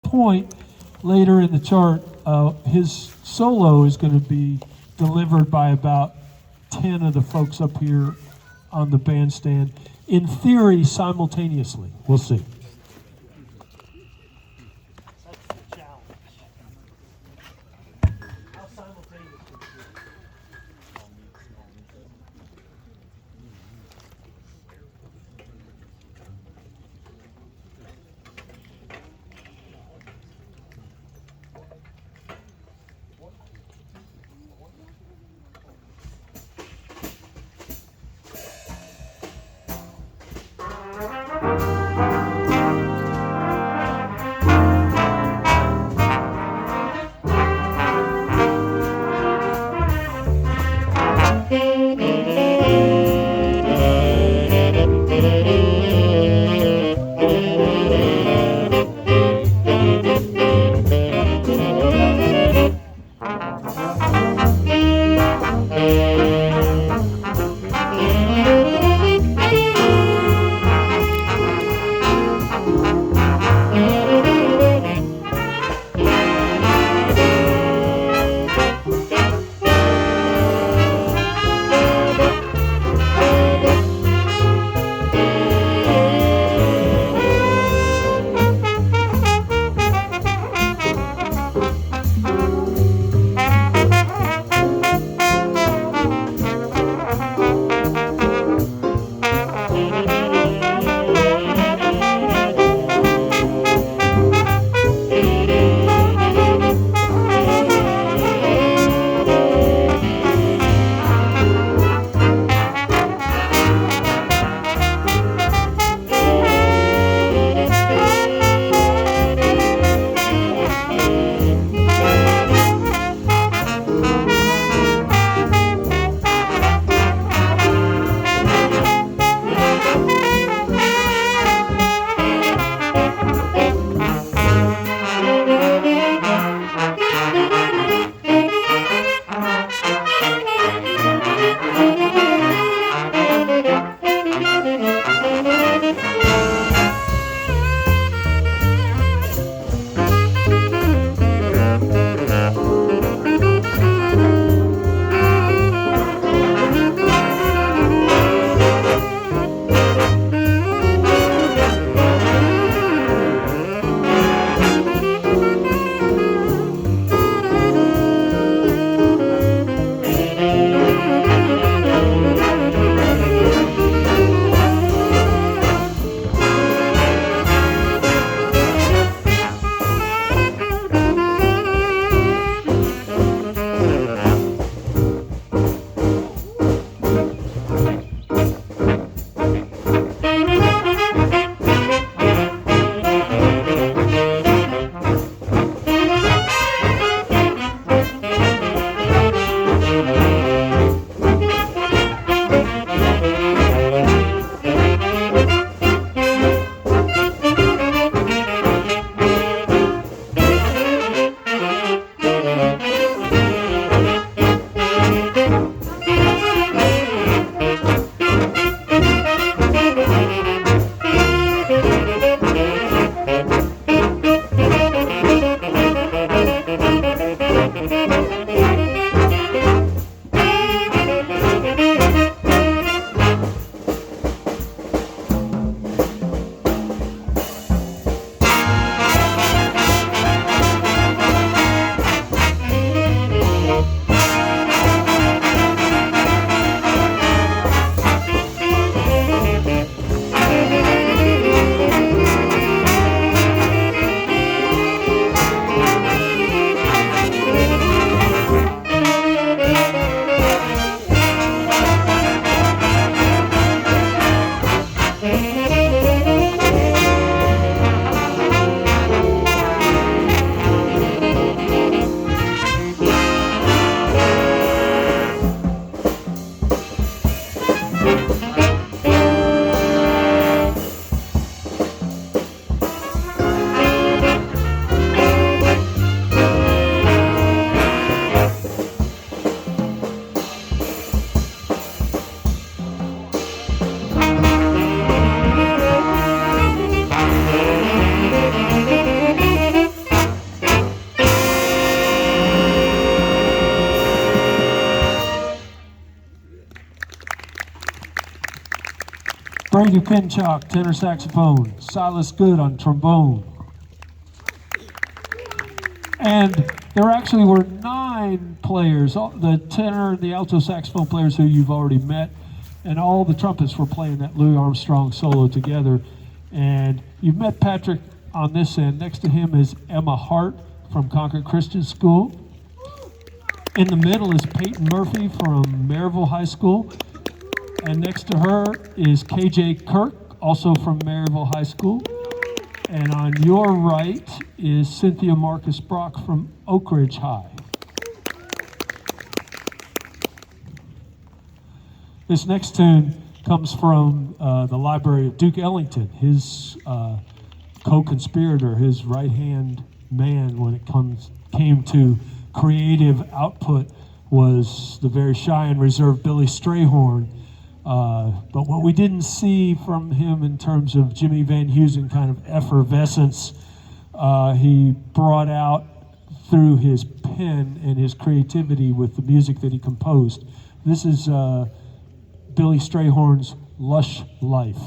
point later in the chart, his solo is going to be delivered by about 10 of the folks up here on the bandstand, in theory simultaneously. We'll see. Brady Pinchok, tenor saxophone. Silas Good on trombone. And there actually were 9 players, the tenor and the alto saxophone players who you've already met, and all the trumpets were playing that Louis Armstrong solo together. And you've met Patrick on this end. Next to him is Emma Hart from Concord Christian School. In the middle is Peyton Murphy from Maryville High School. And next to her is KJ Kirk, also from Maryville High School. And on your right is Cynthia Marcus Brock from Oak Ridge High. This next tune comes from the library of Duke Ellington, his co-conspirator, his right-hand man when it came to creative output was the very shy and reserved Billy Strayhorn. But what we didn't see from him in terms of Jimmy Van Heusen kind of effervescence, he brought out through his pen and his creativity with the music that he composed. This is Billy Strayhorn's Lush Life.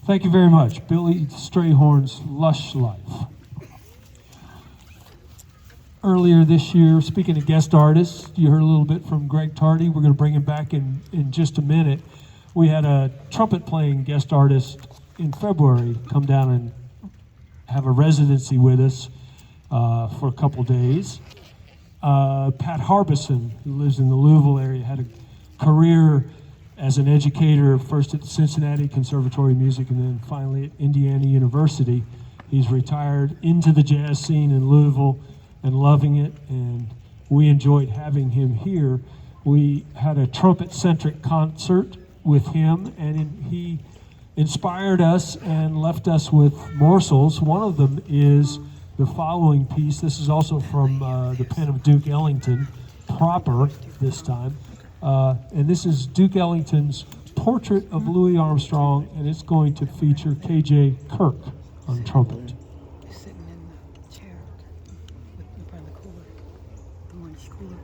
Thank you very much. Billy Strayhorn's Lush Life. Earlier this year, speaking of guest artists, you heard a little bit from Greg Tardy. We're going to bring him back in just a minute. We had a trumpet playing guest artist in February come down and have a residency with us for a couple days. Pat Harbison, who lives in the Louisville area, had a career as an educator, first at the Cincinnati Conservatory of Music and then finally at Indiana University. He's retired into the jazz scene in Louisville and loving it, and we enjoyed having him here. We had a trumpet-centric concert with him, and he inspired us and left us with morsels. One of them is the following piece. This is also from the pen of Duke Ellington, proper this time. And this is Duke Ellington's Portrait of Louis Armstrong, and it's going to feature K.J. Kirk on trumpet. Sitting in the chair in front of the cooler. The orange cooler.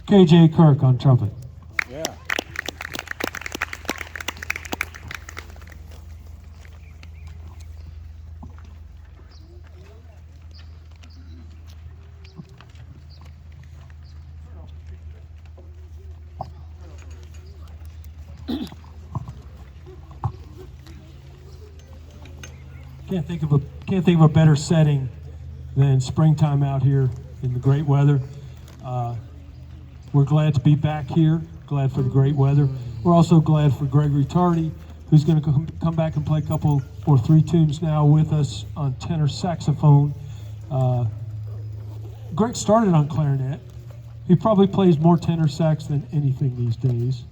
K.J. Kirk on trumpet. Yeah. Can't think of a better setting than springtime out here in the great weather. We're glad to be back here, glad for the great weather. We're also glad for Gregory Tardy, who's going to come back and play a couple or three tunes now with us on tenor saxophone. Greg started on clarinet. He probably plays more tenor sax than anything these days.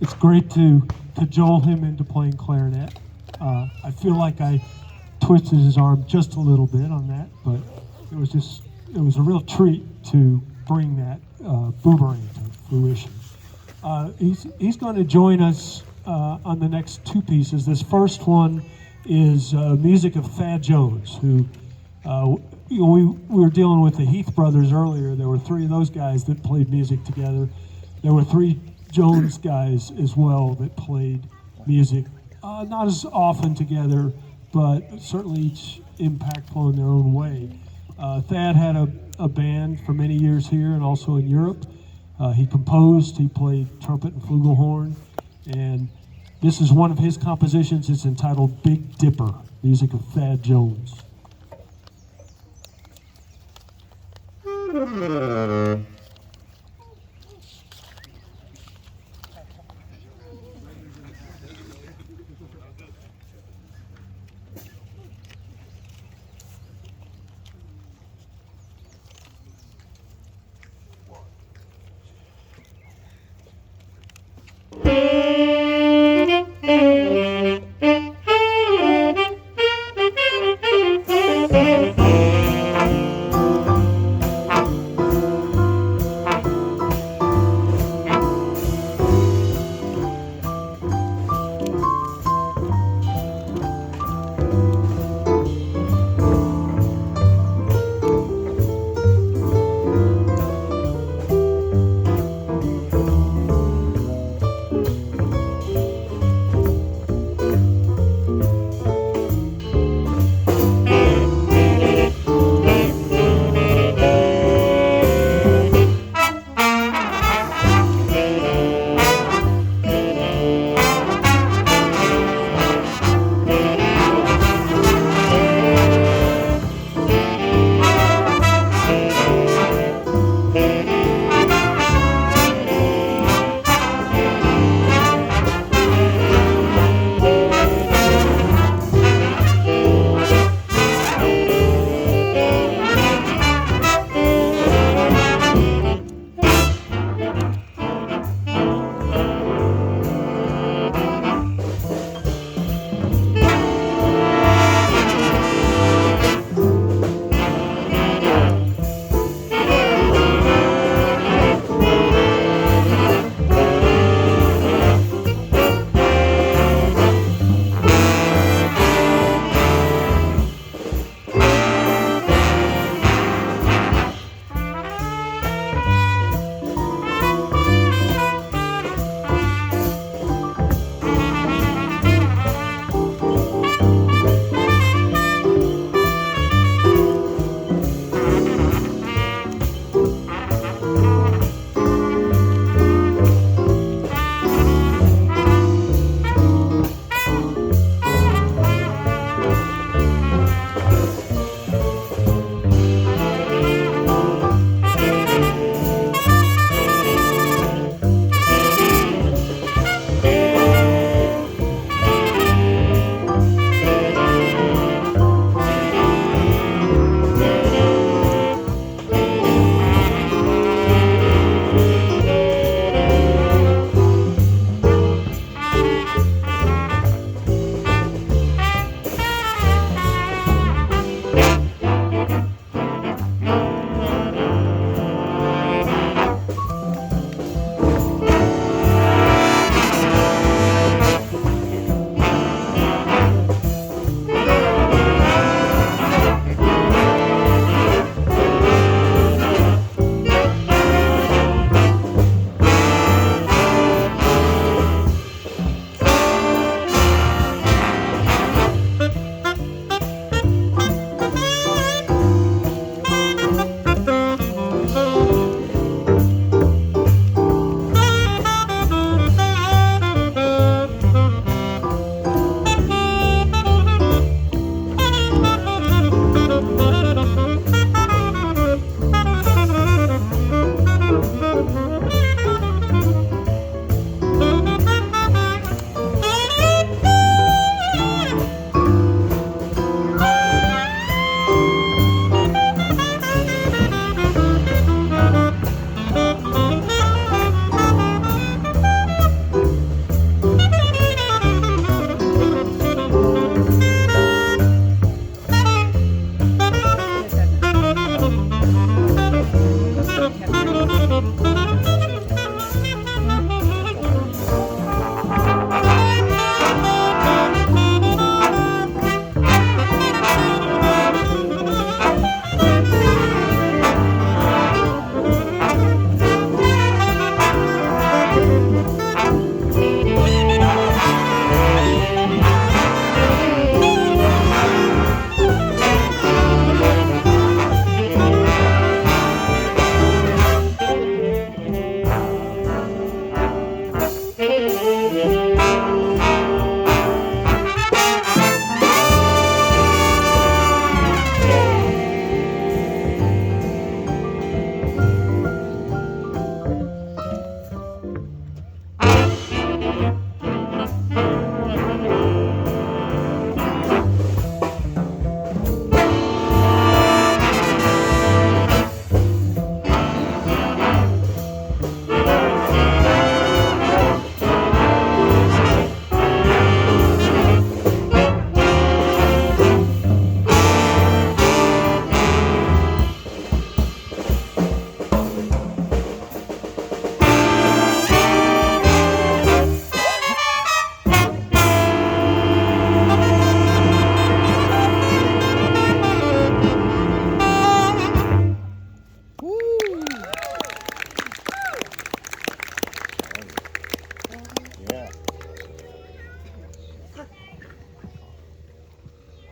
It's great to cajole him into playing clarinet. I feel like I twisted his arm just a little bit on that, but it was a real treat to bring that boomerang to fruition. He's going to join us on the next two pieces. This first one is music of Thad Jones, who we were dealing with the Heath brothers earlier. There were three of those guys that played music together. There were three Jones guys as well that played music, not as often together, but certainly each impactful in their own way. Thad had a band for many years here and also in Europe. He composed, he played trumpet and flugelhorn, and this is one of his compositions. It's entitled Big Dipper, music of Thad Jones.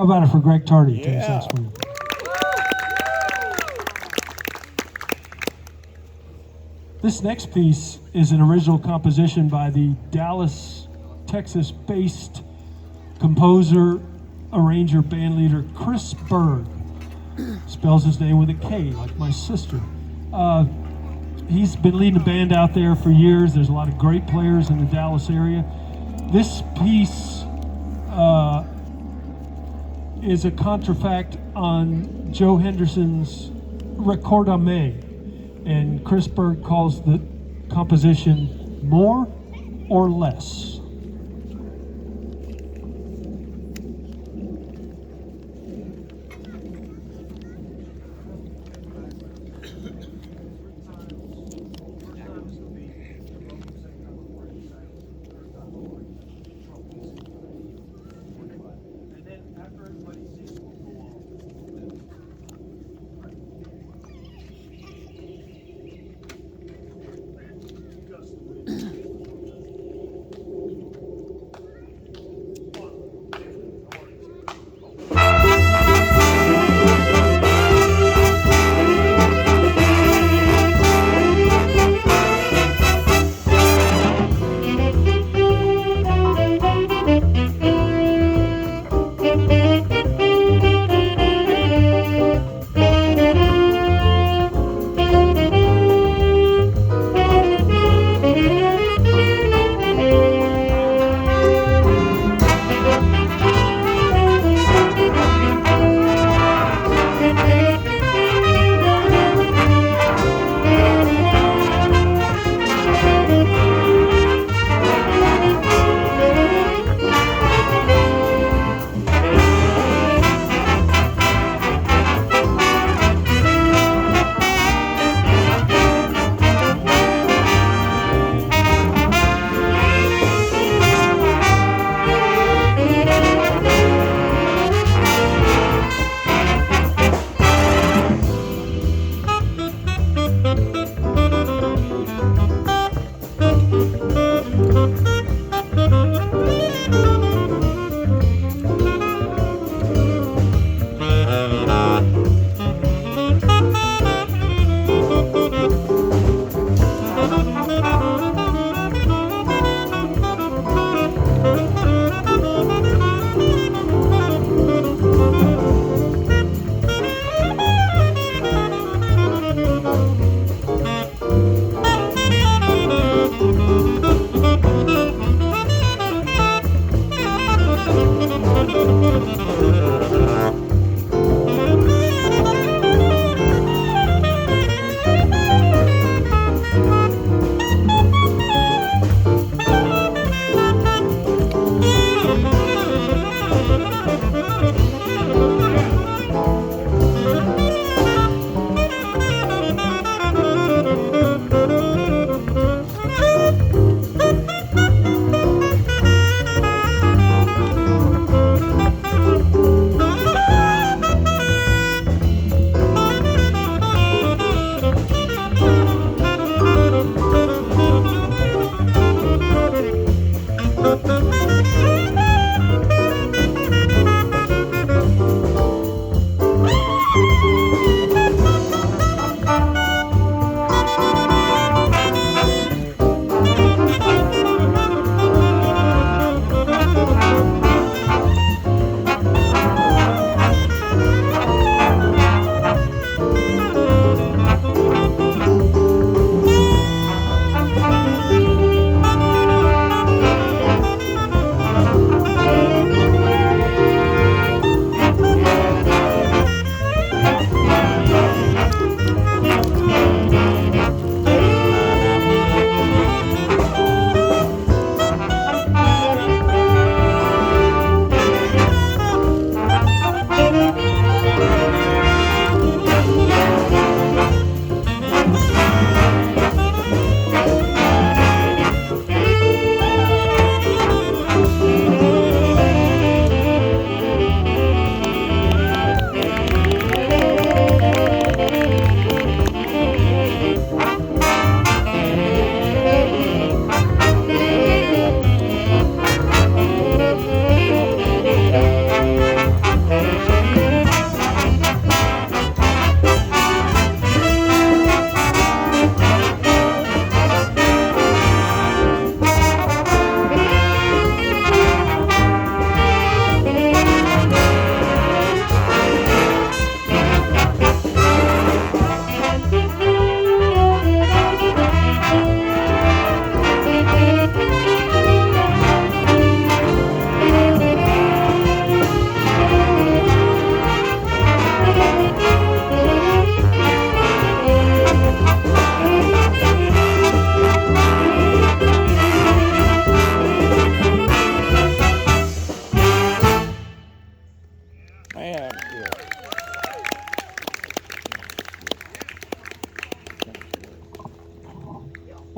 How about it for Greg Tardy? Yeah. Saxophone. This next piece is an original composition by the Dallas, Texas-based composer, arranger, bandleader Chris Berg. Spells his name with a K, like my sister. He's been leading a band out there for years. There's a lot of great players in the Dallas area. This piece is a contrafact on Joe Henderson's Record à Main, and Chris Berg calls the composition More or Less.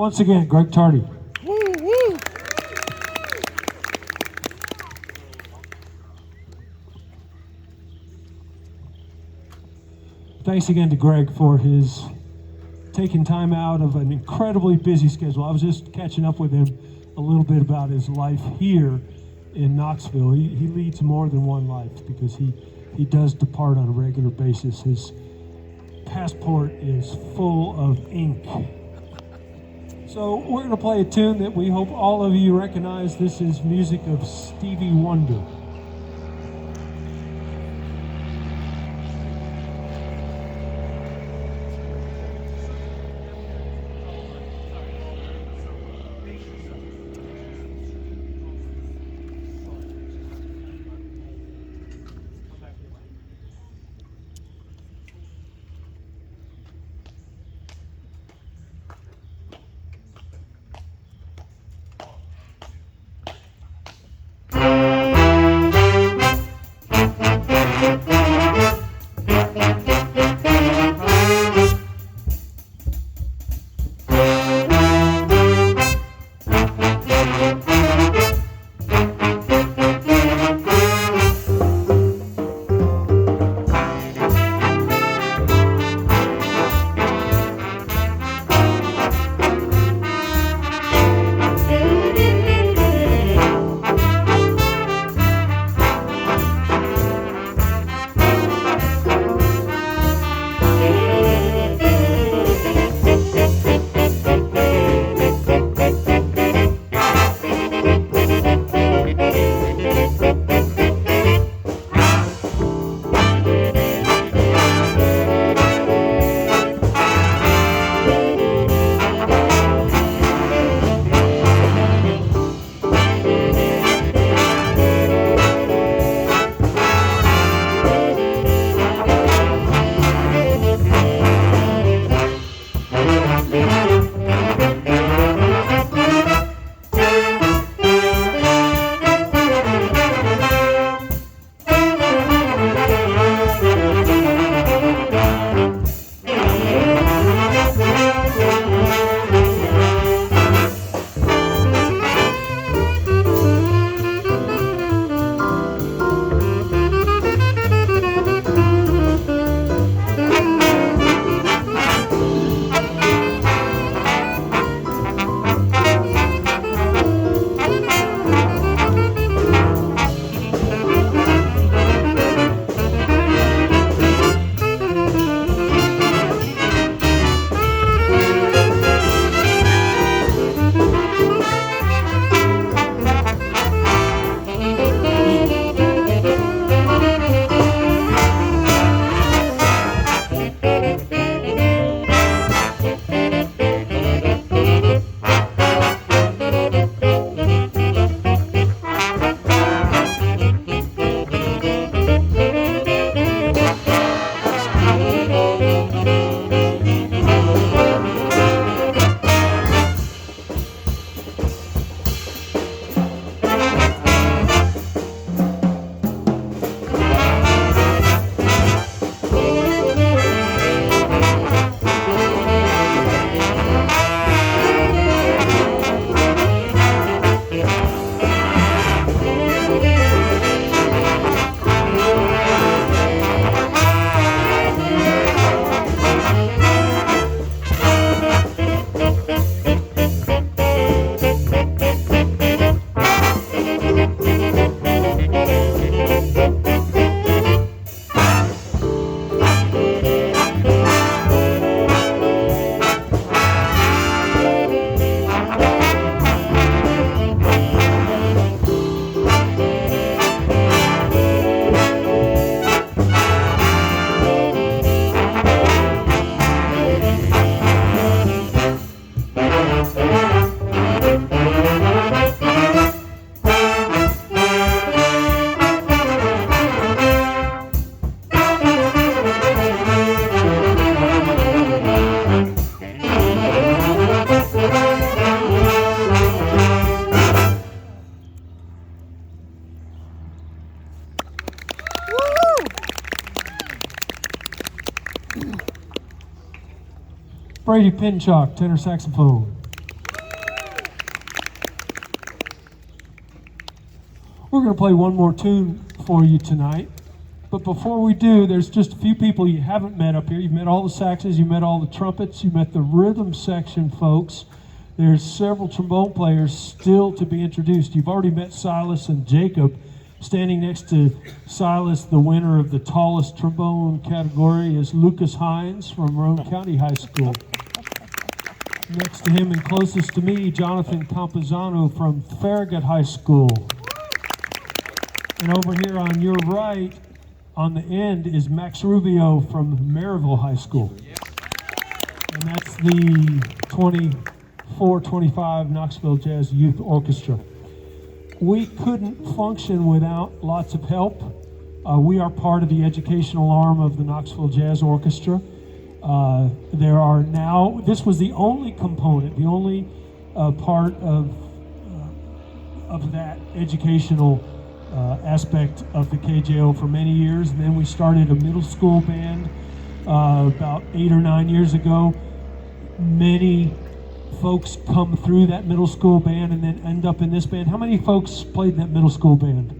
Once again, Greg Tardy. Woo, woo. Thanks again to Greg for his taking time out of an incredibly busy schedule. I was just catching up with him a little bit about his life here in Knoxville. He leads more than one life because he does depart on a regular basis. His passport is full of ink. So we're going to play a tune that we hope all of you recognize. This is music of Stevie Wonder. Brady Pinchok, tenor saxophone. We're going to play one more tune for you tonight. But before we do, there's just a few people you haven't met up here. You've met all the saxes, you met all the trumpets, you met the rhythm section folks. There's several trombone players still to be introduced. You've already met Silas and Jacob. Standing next to Silas, the winner of the tallest trombone category, is Lucas Hines from Roane County High School. Next to him and closest to me, Jonathan Campuzano from Farragut High School. And over here on your right, on the end, is Max Rubio from Maryville High School. And that's the 24-25 Knoxville Jazz Youth Orchestra. We couldn't function without lots of help. We are part of the educational arm of the Knoxville Jazz Orchestra. There are now, this was the only component, the only part of that educational aspect of the KJO for many years. And then we started a middle school band about 8 or 9 years ago. Many folks come through that middle school band and then end up in this band. How many folks played in that middle school band?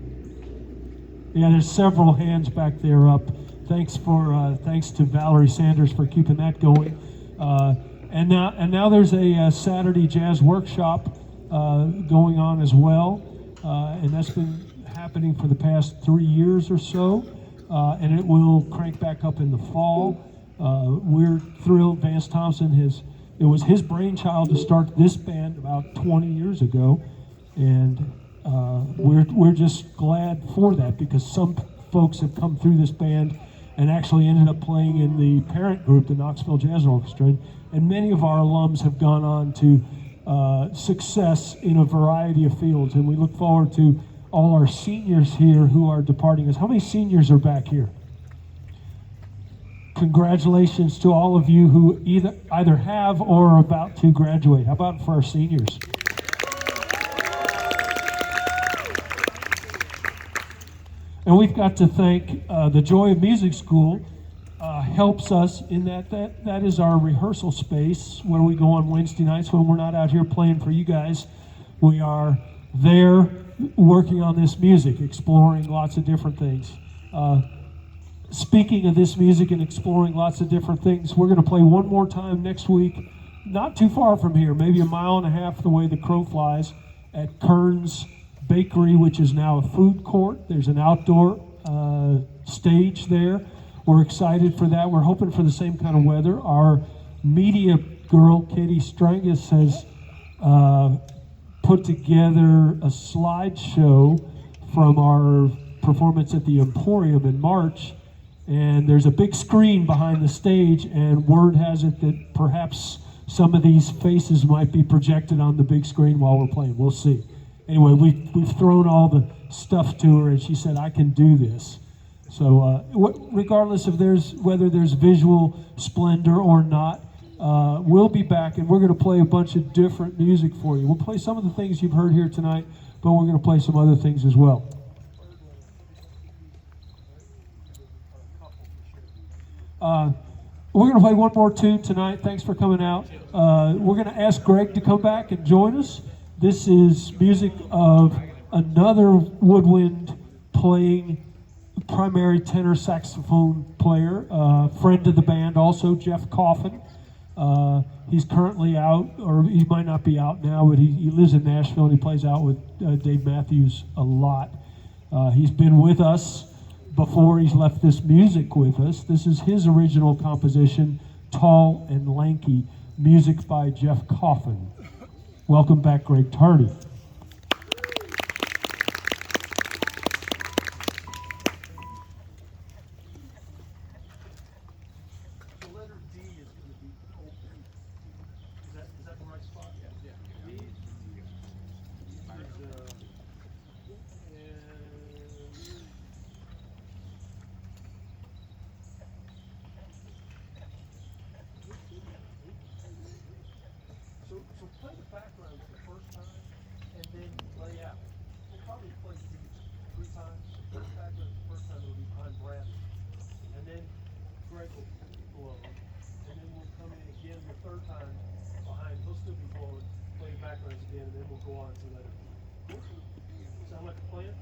Yeah, there's several hands back there up. Thanks to Valerie Sanders for keeping that going. And now there's a Saturday jazz workshop going on as well, and that's been happening for the past 3 years or so, and it will crank back up in the fall. We're thrilled. Vance Thompson it was his brainchild to start this band about 20 years ago, and we're just glad for that, because some folks have come through this band and actually ended up playing in the parent group, the Knoxville Jazz Orchestra, and many of our alums have gone on to success in a variety of fields, and we look forward to all our seniors here who are departing us. How many seniors are back here? Congratulations to all of you who either have or are about to graduate. How about for our seniors? And we've got to thank the Joy of Music School. Helps us in that is our rehearsal space where we go on Wednesday nights when we're not out here playing for you guys. We are there working on this music, exploring lots of different things. Speaking of this music and exploring lots of different things, we're going to play one more time next week, not too far from here, maybe a mile and a half the way the crow flies, at Kern's Bakery, which is now a food court. There's an outdoor stage there. We're excited for that. We're hoping for the same kind of weather. Our media girl, Katie Strangus, has put together a slideshow from our performance at the Emporium in March, and there's a big screen behind the stage, and word has it that perhaps some of these faces might be projected on the big screen while we're playing. We'll see. Anyway, we've thrown all the stuff to her, and she said, I can do this. So regardless of whether there's visual splendor or not, we'll be back, and we're going to play a bunch of different music for you. We'll play some of the things you've heard here tonight, but we're going to play some other things as well. We're going to play one more tune tonight. Thanks for coming out. We're going to ask Greg to come back and join us. This is music of another woodwind playing primary tenor saxophone player, friend of the band also, Jeff Coffin. He's currently out, or he might not be out now, but he lives in Nashville and he plays out with Dave Matthews a lot. He's been with us before he's left this music with us. This is his original composition, Tall and Lanky, music by Jeff Coffin. Welcome back, Greg Tardy. So play the background the first time, and then lay out. We'll probably play these 3 times. The first background the first time will be behind Bradley, and then Greg will blow, and then we'll come in again the third time behind. He'll still be blowing, play backgrounds again, and then we'll go on to let it. Sound like a plan?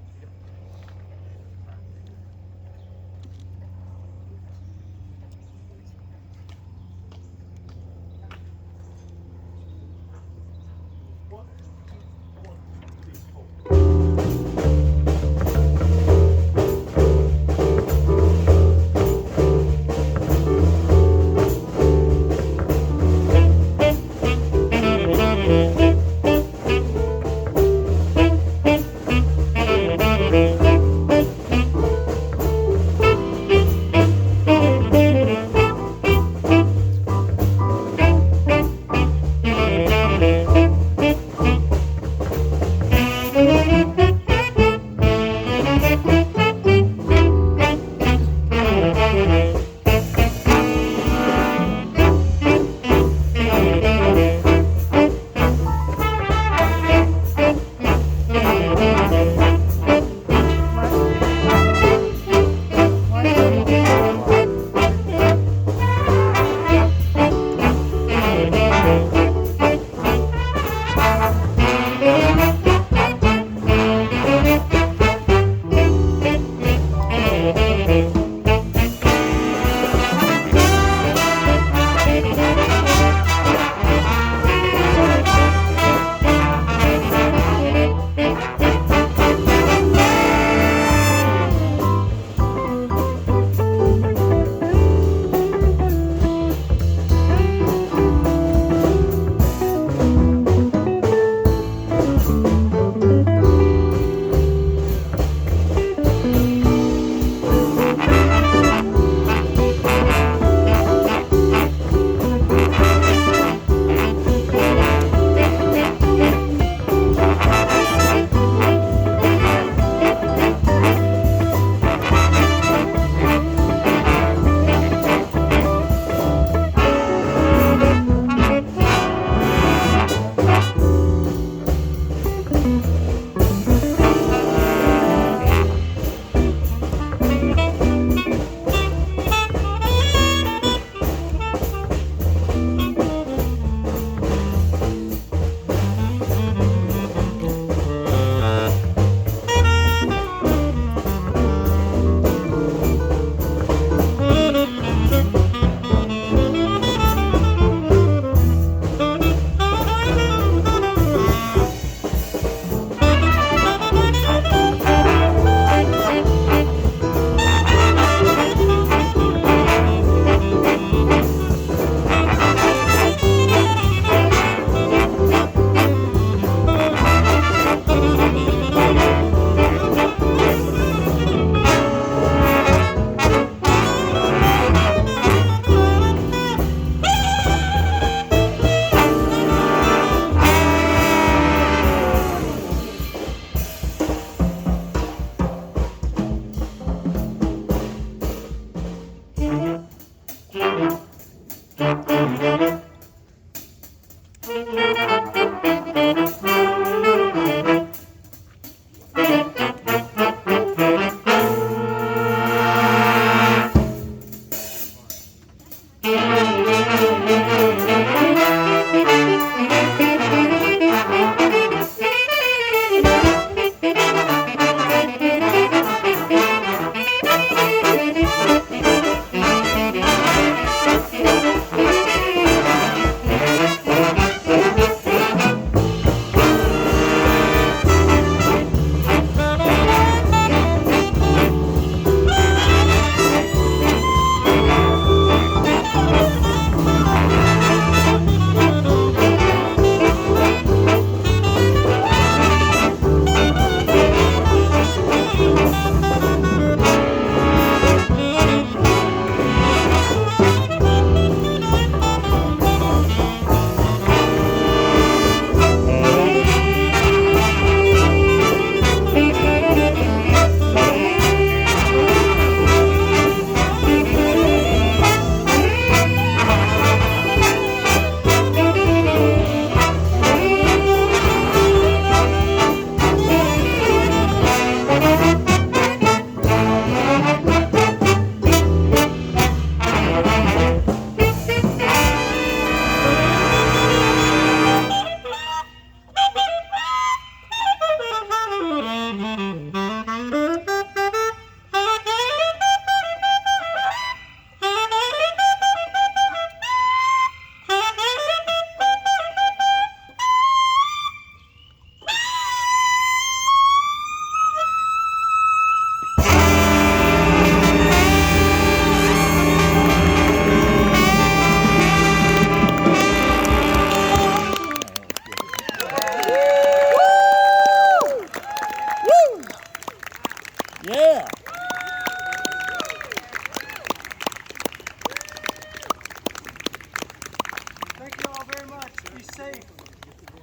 Thank you all very much. Be safe.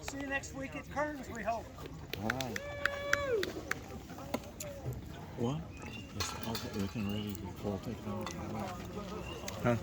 See you next week at Kearns, we hope. All right. What? It's all looking ready to call taking over. Huh?